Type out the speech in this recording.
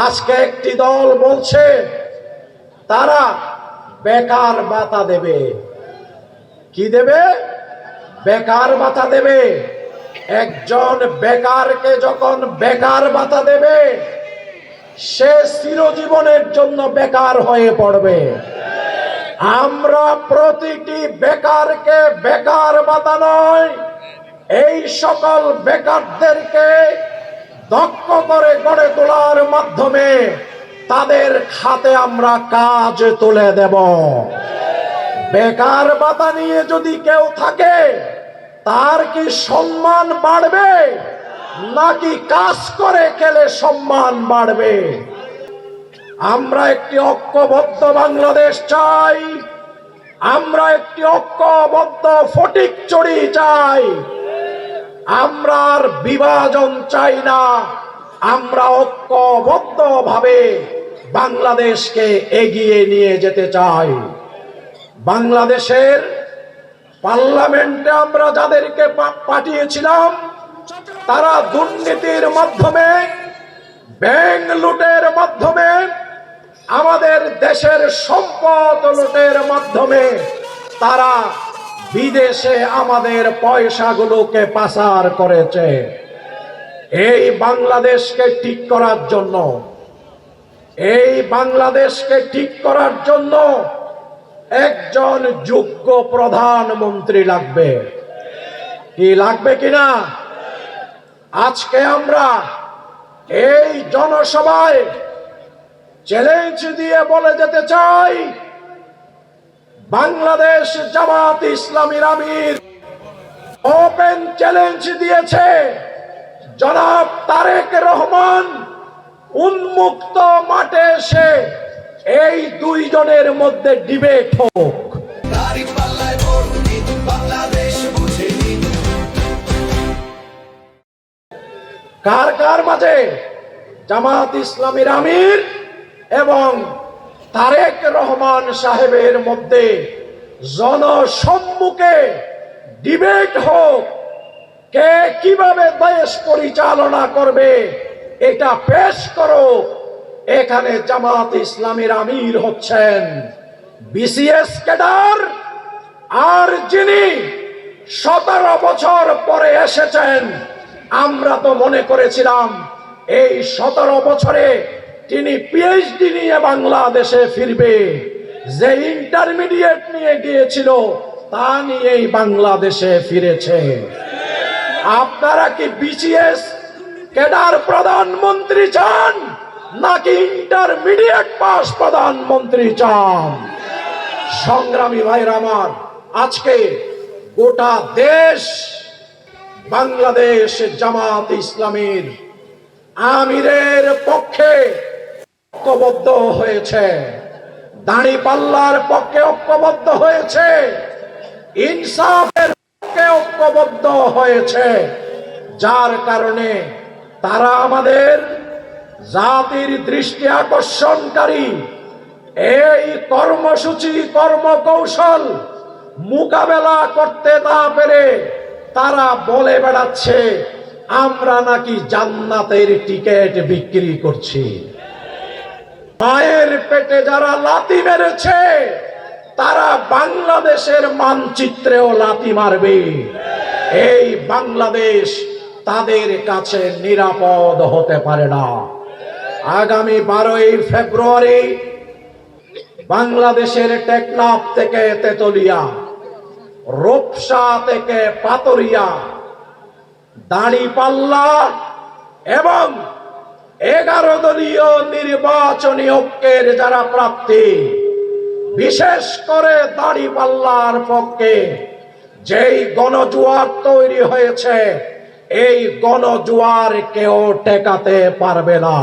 আজকে একটি দল বলছে তারা বেকার ভাতা দেবে। কি দেবে? বেকার ভাতা দেবে। একজন বেকারকে যখন বেকার ভাতা দেবে, সে চিরজীবনের জন্য বেকার হয়ে পড়বে। আমরা প্রতিটি বেকারকে বেকার ভাতা নয়, এই সকল বেকারদেরকে দক্ষ করে গড়ে তোলার মাধ্যমে তাদের খাতে আমরা কাজ তুলে দেব। বেকার ভাতা নিয়ে যদি কেউ থাকে, তার কি সম্মান বাড়বে নাকি কাজ করে খেলে সম্মান বাড়বে? আমরা একটি ঐক্যবদ্ধ বাংলাদেশ চাই। আমরা একটি ঐক্যবদ্ধ ফটিকছড়ি চাই। আমরা আর বিভাজন চাই না। আমরা ঐক্যবদ্ধ ভাবে বাংলাদেশকে এগিয়ে নিয়ে যেতে চাই। বাংলাদেশের পার্লামেন্টে আমরা যাদেরকে পাঠিয়েছিলাম, তারা দুর্নীতির মাধ্যমে, ব্যাংক লুটের মাধ্যমে, আমাদের দেশের সম্পদ লুটের মাধ্যমে তারা বিদেশে আমাদের পয়সাগুলোকে পাচার করেছে। এই বাংলাদেশকে ঠিক করার জন্য, এই বাংলাদেশকে ঠিক করার জন্য একজন যোগ্য প্রধানমন্ত্রী লাগবে। কি লাগবে কিনা? আজকে আমরা এই জনসভায় চ্যালেঞ্জ দিয়ে বলে যেতে চাই, বাংলাদেশ জামাত ইসলামীর আমির ওপেন চ্যালেঞ্জ দিয়েছে, জনাব তারেক রহমান উন্মুক্ত মাঠে এসে এই দুইজনের মধ্যে ডিবেট হোক। কার কার মাঝে? জামাত ইসলামীর আমির এবং তারেক রহমান সাহেবের মধ্যে জনসম্মুখে ডিবেট হোক। কে কিভাবে দেশ পরিচালনা করবে এটা পেশ করো। এখানে জামাত ইসলামীর আমির হচ্ছেন বিসিএস ক্যাডার, আর যিনি 17 বছর পরে এসেছেন। আমরা তো মনে করেছিলাম এই 17 বছরে তিনি পিএইচডি নিয়ে বাংলাদেশে ফিরবে। যে ইন্টারমিডিয়েট নিয়ে গিয়েছিল তা নিয়েই বাংলাদেশে ফিরেছে। আপনারা কি বিসিএস ক্যাডার প্রধানমন্ত্রী চান নাকি ইন্টারমিডিয়েট পাস প্রধানমন্ত্রী চান? সংগ্রামী ভাইরা আমার, আজকে গোটা দেশ বাংলাদেশ জামাত ইসলামীর আমিরের পক্ষে ঐক্যবদ্ধ হয়েছে, দাঁড়িপাল্লার পক্ষে ঐক্যবদ্ধ হয়েছে, ইনসাফের পক্ষে ঐক্যবদ্ধ হয়েছে। যার কারণে তারা আমাদের জাতির দৃষ্টি আকর্ষণকারী এই কর্মসূচি, কর্মকৌশল মোকাবেলা করতে না পেরে তারা বলে বেড়াচ্ছে আমরা নাকি জান্নাতের টিকিট বিক্রি করছি। মায়ের পেটে যারা লাথি মেরেছে তারা বাংলাদেশের মানচিত্রেও লাথি মারবে। এই বাংলাদেশ তাদের কাছে নিরাপদ হতে পারে না। আগামী 12ই ফেব্রুয়ারি বাংলাদেশের টেকনাফ থেকে তেতুলিয়া, রূপসা থেকে পাতুরিয়া, দাঁড়িপাল্লা এবং 11 দলীয় নির্বাচনী ঐক্যের যারা প্রার্থী, বিশেষ করে দাঁড়িপাল্লার পক্ষে যেই গণজোয়ার তৈরি হয়েছে, এই গণজোয়ার কেউ ঠেকাতে পারবে না।